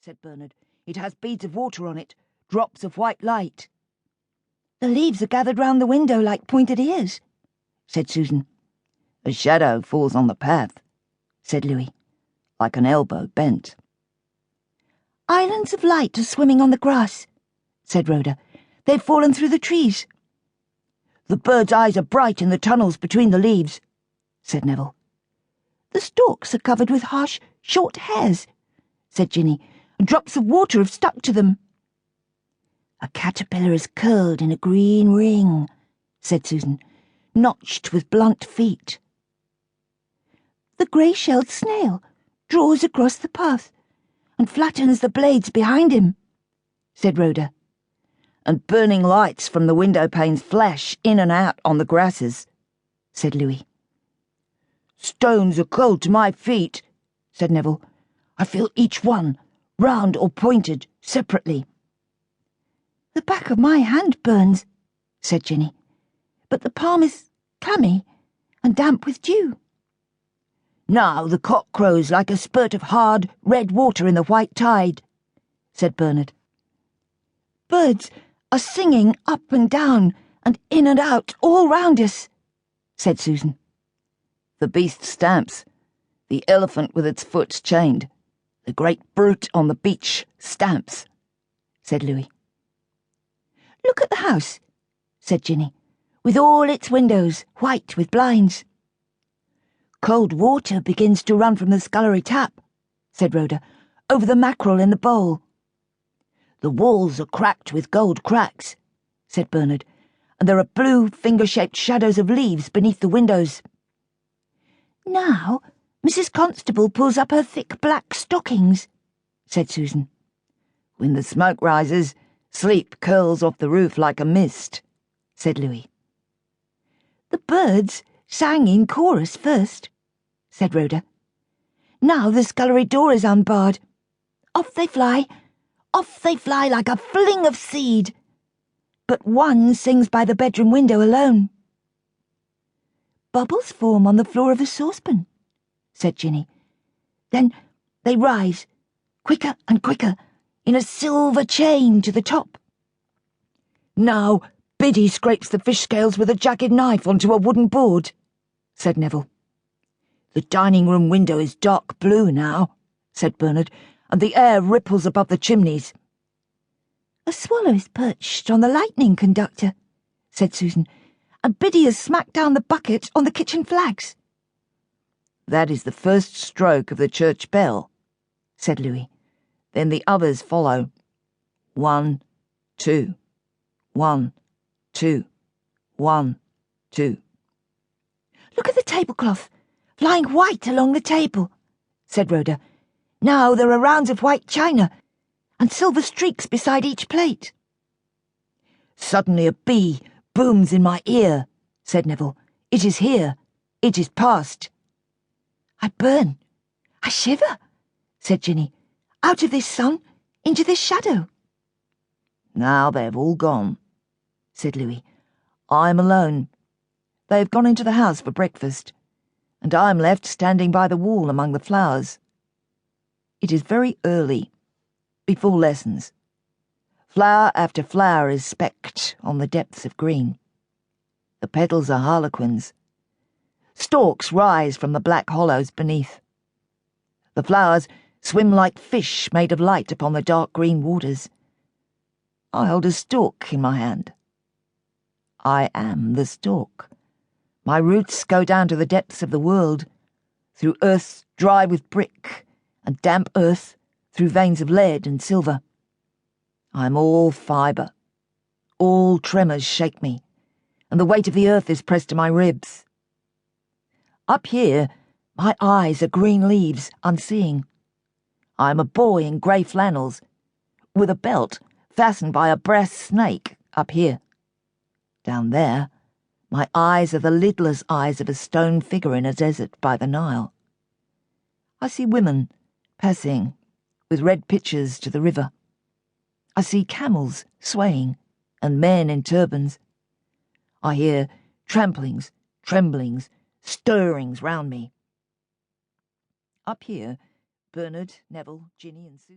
said Bernard. "It has beads of water on it, drops of white light." "The leaves are gathered round the window like pointed ears," said Susan. "A shadow falls on the path," said Louis, "like an elbow bent." "Islands of light are swimming on the grass," said Rhoda. "They've fallen through the trees." "The birds' eyes are bright in the tunnels between the leaves," said Neville. "The stalks are covered with harsh, short hairs," said Jinny, "and drops of water have stuck to them." "A caterpillar is curled in a green ring," said Susan, "notched with blunt feet." "The grey-shelled snail draws across the path and flattens the blades behind him," said Rhoda. "And burning lights from the window panes flash in and out on the grasses," said Louis. "Stones are cold to my feet," said Neville. "I feel each one, round or pointed, separately." "The back of my hand burns," said Jinny, "but the palm is clammy and damp with dew." "Now the cock crows like a spurt of hard, red water in the white tide," said Bernard. "Birds are singing up and down and in and out all round us," said Susan. "The beast stamps, the elephant with its foot chained, the great brute on the beach stamps," said Louis. "Look at the house," said Jinny, "with all its windows white with blinds." "Cold water begins to run from the scullery tap," said Rhoda, "over the mackerel in the bowl." "The walls are cracked with gold cracks," said Bernard, "and there are blue finger-shaped shadows of leaves beneath the windows." "Now Mrs. Constable pulls up her thick black stockings," said Susan. "When the smoke rises, sleep curls off the roof like a mist," said Louis. "The birds sang in chorus first," said Rhoda. "Now the scullery door is unbarred. Off they fly like a fling of seed. But one sings by the bedroom window alone." "Bubbles form on the floor of the saucepan," said Jinny. "Then they rise, quicker and quicker, in a silver chain to the top." "Now Biddy scrapes the fish scales with a jagged knife onto a wooden board," said Neville. "The dining-room window is dark blue now," said Bernard, "and the air ripples above the chimneys." "A swallow is perched on the lightning conductor," said Susan, "and Biddy has smacked down the bucket on the kitchen flags." "That is the first stroke of the church bell," said Louis. "Then the others follow. 1, 2, 1, 2, 1, 2. "Look at the tablecloth, flying white along the table," said Rhoda. "Now there are rounds of white china, and silver streaks beside each plate." "Suddenly a bee booms in my ear," said Neville. "It is here. It is past." "I burn, I shiver," said Jinny. "Out of this sun, into this shadow." "Now they've all gone," said Louis. "I'm alone. They have gone into the house for breakfast, and I'm left standing by the wall among the flowers. It is very early, before lessons. Flower after flower is specked on the depths of green. The petals are harlequins. Stalks rise from the black hollows beneath. The flowers swim like fish made of light upon the dark green waters. I hold a stalk in my hand. I am the stalk. My roots go down to the depths of the world, through earth dry with brick, and damp earth through veins of lead and silver. I am all fibre. All tremors shake me, and the weight of the earth is pressed to my ribs. Up here, my eyes are green leaves, unseeing. I am a boy in grey flannels, with a belt fastened by a brass snake up here. Down there, my eyes are the lidless eyes of a stone figure in a desert by the Nile. I see women passing with red pitchers to the river. I see camels swaying and men in turbans. I hear tramplings, tremblings, stirrings round me. Up here, Bernard, Neville, Jinny and Susan